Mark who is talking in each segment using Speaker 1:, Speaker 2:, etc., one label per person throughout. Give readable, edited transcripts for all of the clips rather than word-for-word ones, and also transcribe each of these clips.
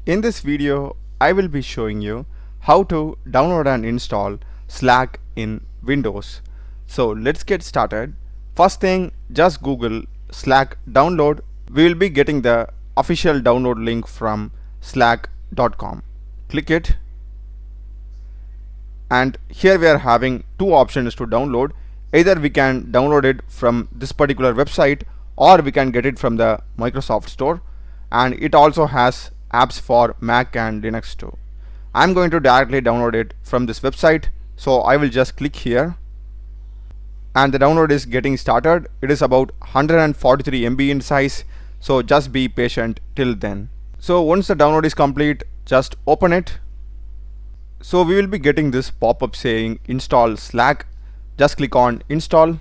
Speaker 1: In this video, I will be showing you how to download and install Slack in Windows. So let's get started. First thing, just Google Slack download. We will be getting the official download link from slack.com. Click it, and here we are having two options to download. Either we can download it from this particular website, or we can get it from the Microsoft Store, and it also has apps for Mac and Linux too. I'm going to directly download it from this website, so I will just click here, and the download is getting started. It is about 143 MB in size, so just be patient till then. So once the download is complete, just open it. So we will be getting this pop-up saying install Slack. Just click on install,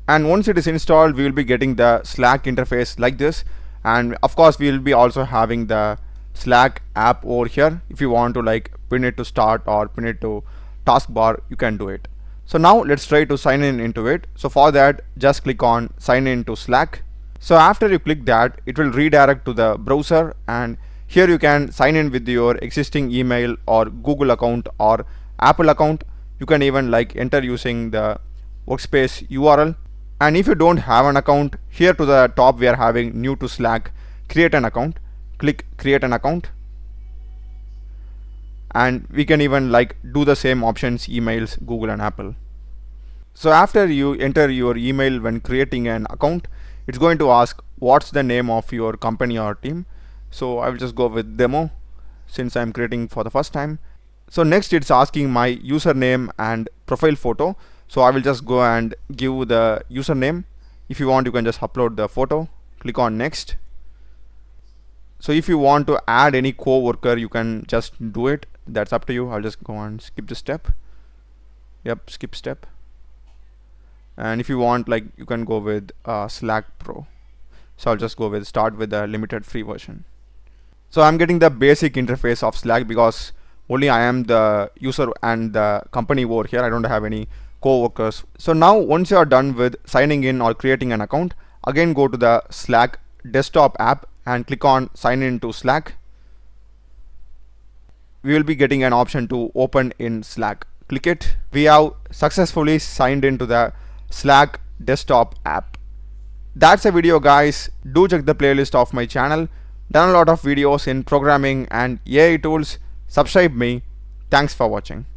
Speaker 1: and once it is installed, we will be getting the Slack interface like this. And of course we will be also having the Slack app over here. If you want to like pin it to start or pin it to taskbar, you can do it. So now let's try to sign in into it. So for that, just click on sign in to Slack. So after you click that, it will redirect to the browser, and here you can sign in with your existing email or Google account or Apple account. You can even like enter using the workspace URL. And if you don't have an account, here to the top we are having new to Slack, create an account. Click create an account, and we can even like do the same options, emails, Google and Apple. So after you enter your email when creating an account, it's going to ask what's the name of your company or team. So I will just go with demo since I'm creating for the first time. So next it's asking my username and profile photo. So I will just go and give the username. If you want, you can just upload the photo. Click on next. So if you want to add any co-worker, you can just do it. That's up to you. I'll just go and skip this step. Yep, skip step. And if you want, like, you can go with Slack Pro. So I'll just go with start with the limited free version. So I'm getting the basic interface of Slack because only I am the user and the company over here. I don't have any co-workers. So now once you are done with signing in or creating an account, again go to the Slack desktop app and click on sign in to Slack. We will be getting an option to open in Slack. Click it. We have successfully signed into the Slack desktop app. That's a video, guys. Do check the playlist of my channel. Done a lot of videos in programming and AI tools. Subscribe me. Thanks for watching.